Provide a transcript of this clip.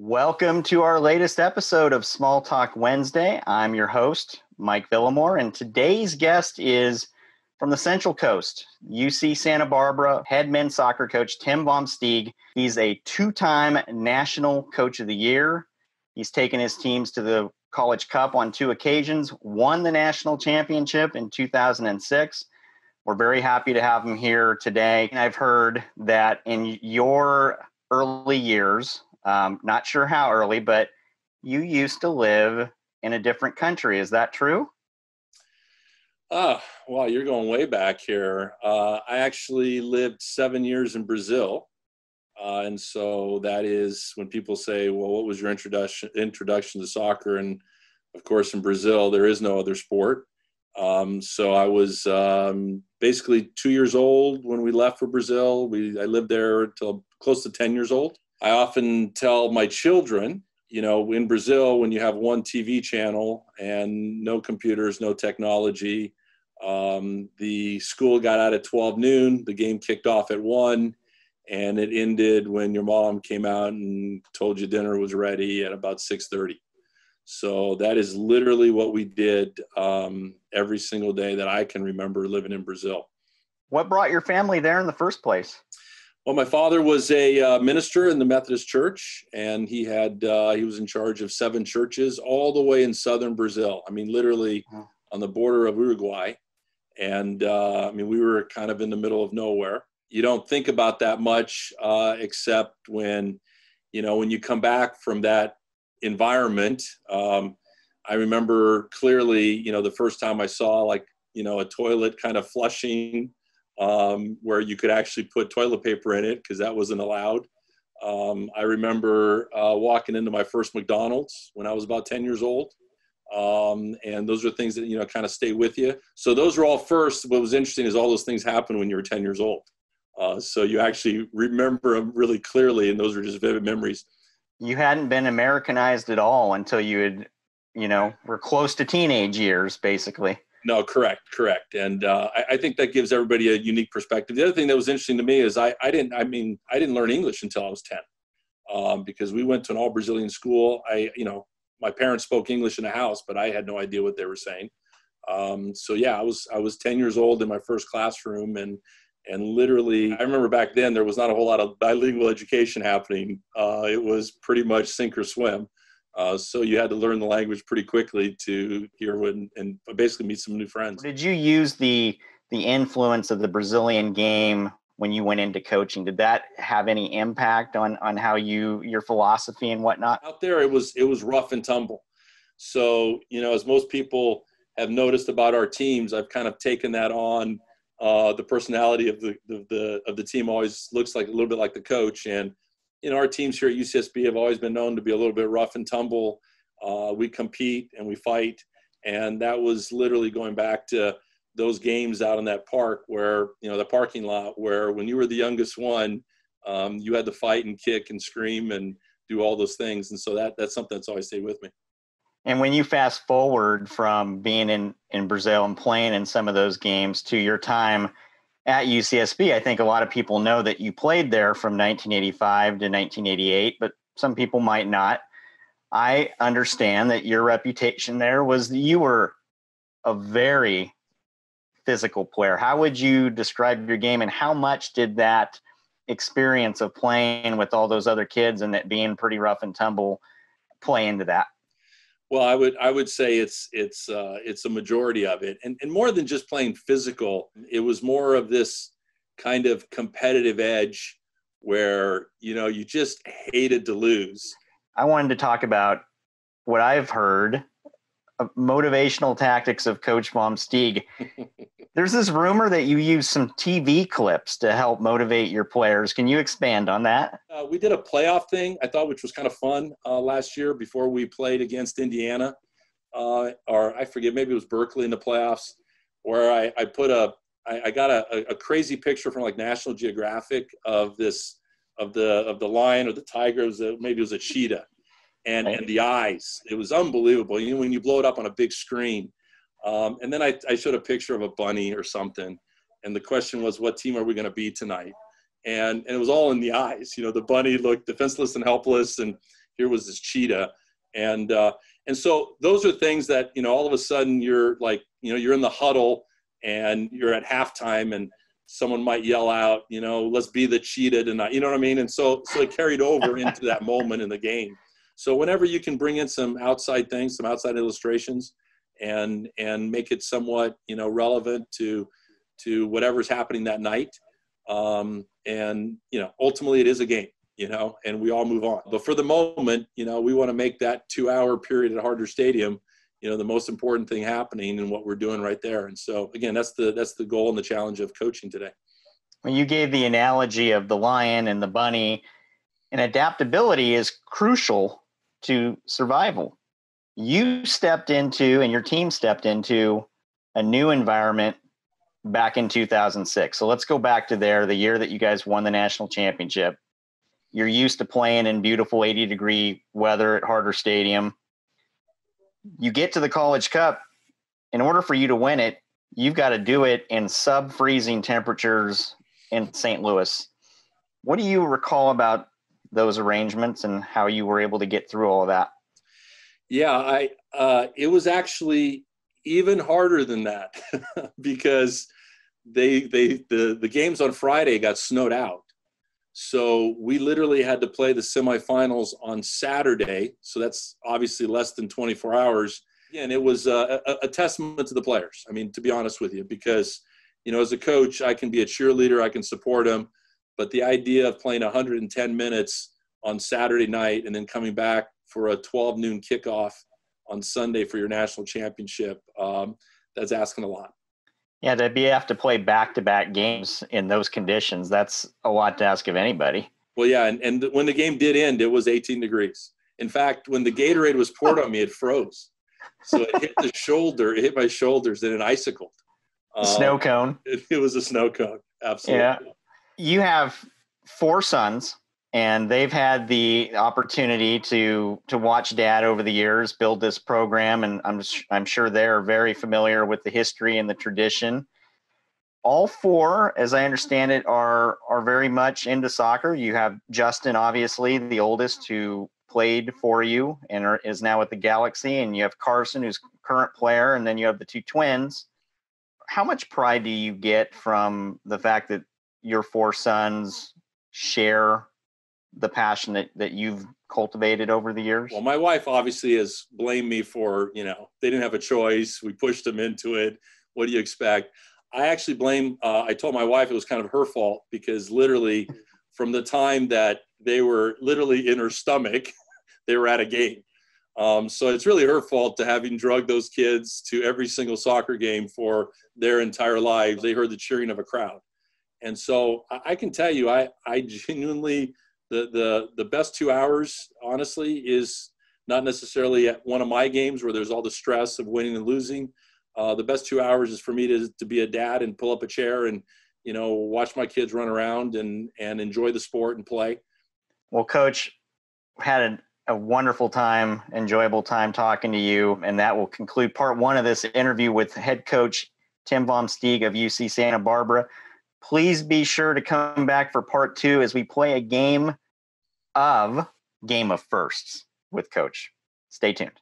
Welcome to our latest episode of Small Talk Wednesday. I'm your host, Mike Villamore, and today's guest is from the Central Coast, UC Santa Barbara head men's soccer coach Tim Steeg. He's a two-time National Coach of the Year. He's taken his teams to the College Cup on 2 occasions, won the national championship in 2006. We're very happy to have him here today. And I've heard that in your early years, not sure how early, but you used to live in a different country. Is that true? Well, you're going way back here. I actually lived 7 years in Brazil. And so that is when people say, well, what was your introduction to soccer? And of course, in Brazil, there is no other sport. So I was basically 2 years old when we left for Brazil. I lived there until close to 10 years old. I often tell my children, you know, in Brazil, when you have one TV channel and no computers, no technology, the school got out at 12 noon, the game kicked off at 1, and it ended when your mom came out and told you dinner was ready at about 6:30. So that is literally what we did every single day that I can remember living in Brazil. What brought your family there in the first place? Well, my father was a minister in the Methodist Church, and he was in charge of 7 churches all the way in southern Brazil. I mean, literally on the border of Uruguay. And we were kind of in the middle of nowhere. You don't think about that much except when you come back from that environment. I remember clearly, the first time I saw a toilet kind of flushing where you could actually put toilet paper in it because that wasn't allowed. I remember walking into my first McDonald's when I was about 10 years old. And those are things that, kind of stay with you. So those are all first. What was interesting is all those things happened when you were 10 years old. So you actually remember them really clearly, and those are just vivid memories. You hadn't been Americanized at all until you had, were close to teenage years, basically. No, correct. And I think that gives everybody a unique perspective. The other thing that was interesting to me is I didn't learn English until I was 10 because we went to an all Brazilian school. My parents spoke English in the house, but I had no idea what they were saying. I was 10 years old in my first classroom, and literally, I remember back then there was not a whole lot of bilingual education happening. It was pretty much sink or swim. So you had to learn the language pretty quickly to hear and basically meet some new friends. Did you use the influence of the Brazilian game when you went into coaching? Did that have any impact on how your philosophy and whatnot? Out there, it was rough and tumble. So, as most people have noticed about our teams, I've kind of taken that on. The personality of the team always looks like a little bit like the coach. And, our teams here at UCSB have always been known to be a little bit rough and tumble. We compete and we fight. And that was literally going back to those games out in that park where, the parking lot where when you were the youngest one, you had to fight and kick and scream and do all those things. And so that's something that's always stayed with me. And when you fast forward from being in Brazil and playing in some of those games to your time at UCSB, I think a lot of people know that you played there from 1985 to 1988, but some people might not. I understand that your reputation there was that you were a very physical player. How would you describe your game, and how much did that experience of playing with all those other kids and that being pretty rough and tumble play into that? Well, I would say it's a majority of it, and more than just playing physical, it was more of this kind of competitive edge where you just hated to lose. I wanted to talk about what I've heard of motivational tactics of Coach Steeg. There's this rumor that you use some TV clips to help motivate your players. Can you expand on that? We did a playoff thing, I thought, which was kind of fun last year before we played against Indiana, or I forget, maybe it was Berkeley in the playoffs, where I got a crazy picture from like National Geographic of the lion or the tiger. Maybe it was a cheetah, and the eyes. It was unbelievable. When you blow it up on a big screen. And then I showed a picture of a bunny or something. And the question was, what team are we going to be tonight? And it was all in the eyes. The bunny looked defenseless and helpless, and here was this cheetah. And so those are things that, all of a sudden you're like, you're in the huddle and you're at halftime and someone might yell out, let's be the cheetah tonight. You know what I mean? And so it carried over into that moment in the game. So whenever you can bring in some outside things, some outside illustrations and make it somewhat, relevant to whatever's happening that night. And ultimately it is a game, and we all move on. But for the moment, we want to make that 2-hour period at Harder Stadium, the most important thing happening and what we're doing right there. And so again, that's the goal and the challenge of coaching today. When you gave the analogy of the lion and the bunny, and adaptability is crucial to survival. You stepped into, and your team stepped into, a new environment back in 2006. So let's go back to there, the year that you guys won the national championship. You're used to playing in beautiful 80-degree weather at Harder Stadium. You get to the College Cup. In order for you to win it, you've got to do it in sub-freezing temperatures in St. Louis. What do you recall about those arrangements and how you were able to get through all of that? Yeah, it was actually even harder than that because the games on Friday got snowed out. So we literally had to play the semifinals on Saturday. So that's obviously less than 24 hours. And it was a testament to the players. I mean, to be honest with you, because, as a coach, I can be a cheerleader, I can support them. But the idea of playing 110 minutes on Saturday night and then coming back for a 12 noon kickoff on Sunday for your national championship, that's asking a lot. Yeah, have to play back-to-back games in those conditions. That's a lot to ask of anybody. Well, yeah, and when the game did end, it was 18 degrees. In fact, when the Gatorade was poured on me, it froze. So it hit my shoulders, and it icicled. Snow cone. It was a snow cone, absolutely. Yeah. You have 4 sons, and they've had the opportunity to watch Dad over the years build this program, and I'm sure they're very familiar with the history and the tradition. All 4, as I understand it, are very much into soccer. You have Justin, obviously, the oldest, who played for you and is now with the Galaxy, and you have Carson, who's current player, and then you have the 2 twins. How much pride do you get from the fact that your 4 sons share the passion that you've cultivated over the years? Well, my wife obviously has blamed me for, they didn't have a choice. We pushed them into it. What do you expect? I actually I told my wife it was kind of her fault because literally from the time that they were literally in her stomach, they were at a game. So it's really her fault to having drugged those kids to every single soccer game for their entire lives. They heard the cheering of a crowd. And so I can tell you, I genuinely, the best 2 hours, honestly, is not necessarily at one of my games where there's all the stress of winning and losing. The best 2 hours is for me to be a dad and pull up a chair and, watch my kids run around and enjoy the sport and play. Well, Coach, had a wonderful time, enjoyable time talking to you. And that will conclude part 1 of this interview with head coach Tim Vom Steeg of UC Santa Barbara. Please be sure to come back for part 2 as we play a game of Firsts with Coach. Stay tuned.